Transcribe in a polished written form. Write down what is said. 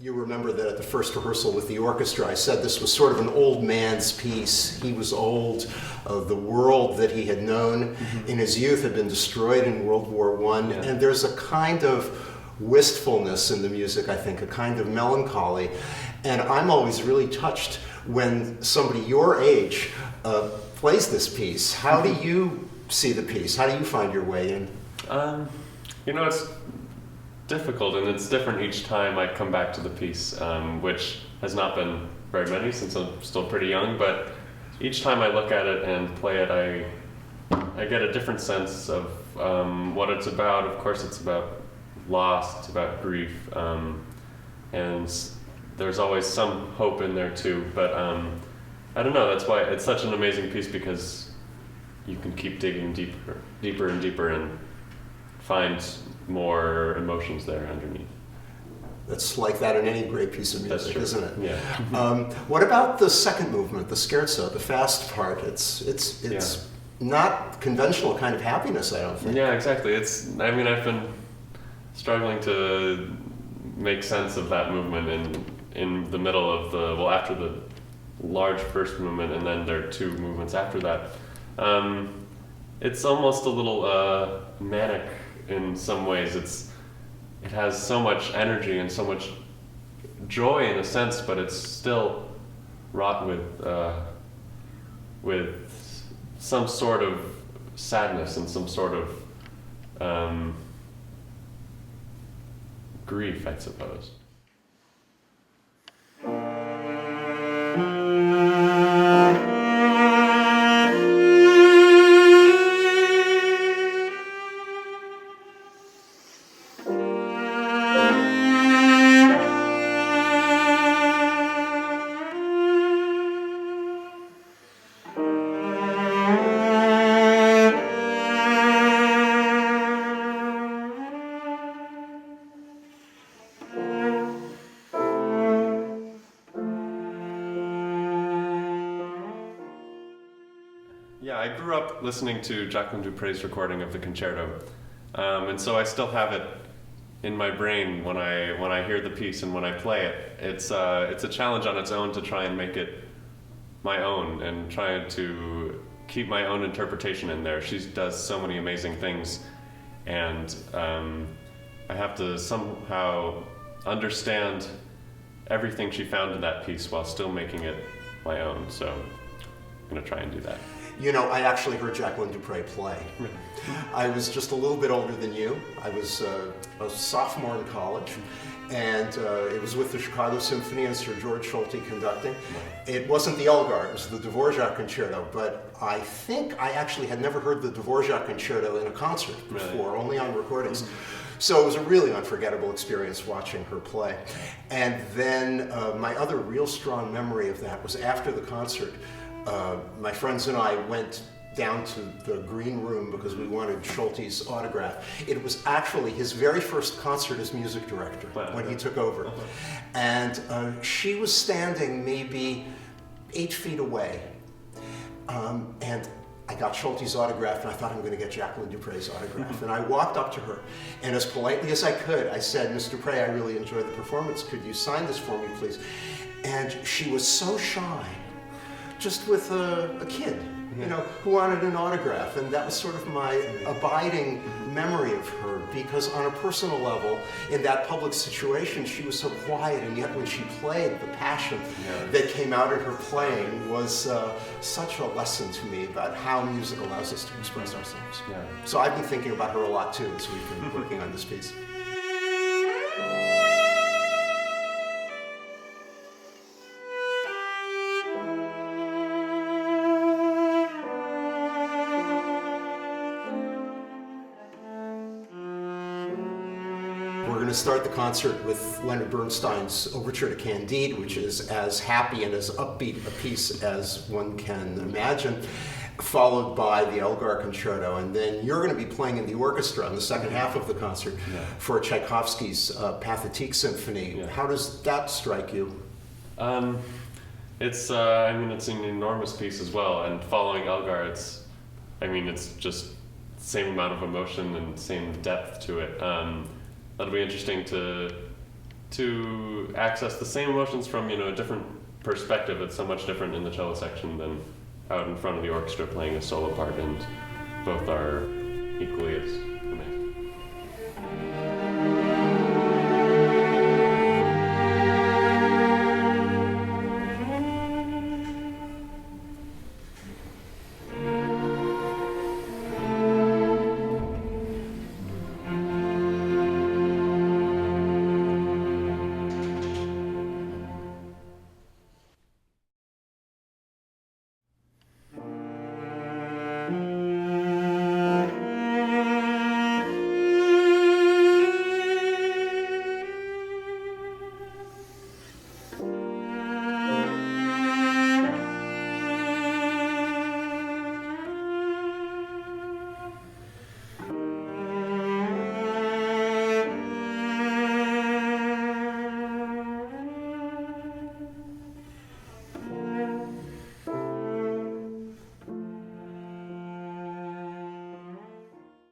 You remember that at the first rehearsal with the orchestra, I said this was sort of an old man's piece. He was old. The world that he had known in his youth had been destroyed in World War I. Yeah. And there's a kind of wistfulness in the music, I think, a kind of melancholy. And I'm always really touched when somebody your age plays this piece. How do you see the piece? How do you find your way in? It's difficult, and it's different each time I come back to the piece, which has not been very many since I'm still pretty young, but each time I look at it and play it, I get a different sense of what it's about. Of course, it's about loss, it's about grief, and there's always some hope in there too, but I don't know, that's why it's such an amazing piece, because you can keep digging deeper and deeper and find more emotions there underneath. It's like that in any great piece of music, isn't it? Yeah. What about the second movement, the scherzo, the fast part? It's not conventional kind of happiness, I don't think. Yeah, exactly. I've been struggling to make sense of that movement in the middle of after the large first movement, and then there are two movements after that. It's almost a little manic in some ways. It has so much energy and so much joy in a sense, but it's still wrought with some sort of sadness and some sort of grief, I suppose. Yeah, I grew up listening to Jacqueline du Pré's recording of the concerto, and so I still have it in my brain when I hear the piece and when I play it. It's a challenge on its own to try and make it my own and try to keep my own interpretation in there. She does so many amazing things, and I have to somehow understand everything she found in that piece while still making it my own. So I'm going to try and do that. You know, I actually heard Jacqueline du Pré play. I was just a little bit older than you. I was a sophomore in college, and it was with the Chicago Symphony and Sir George Solti conducting. It wasn't the Elgar, it was the Dvorak Concerto, but I think I actually had never heard the Dvorak Concerto in a concert before, only on recordings. So it was a really unforgettable experience watching her play. And then my other real strong memory of that was after the concert. My friends and I went down to the green room because we wanted Solti's autograph. It was actually his very first concert as music director when he took over. And she was standing maybe 8 feet away. And I got Solti's autograph, and I thought, I'm going to get Jacqueline du Pré's autograph. And I walked up to her, and as politely as I could, I said, Ms. du Pré, I really enjoyed the performance. Could you sign this for me, please? And she was so shy, just with a kid, you know, who wanted an autograph. And that was sort of my abiding memory of her, because on a personal level, in that public situation, she was so quiet, and yet when she played, the passion that came out in her playing was such a lesson to me about how music allows us to express ourselves. So I've been thinking about her a lot too as we've been working on this piece. We're going to start the concert with Leonard Bernstein's Overture to Candide, which is as happy and as upbeat a piece as one can imagine, followed by the Elgar Concerto. And then you're going to be playing in the orchestra in the second half of the concert for Tchaikovsky's Pathétique Symphony. How does that strike you? It's an enormous piece as well, and following Elgar, it's just the same amount of emotion and same depth to it. That'll be interesting to to access the same emotions from, a different perspective. It's so much different in the cello section than out in front of the orchestra playing a solo part, and both are equally as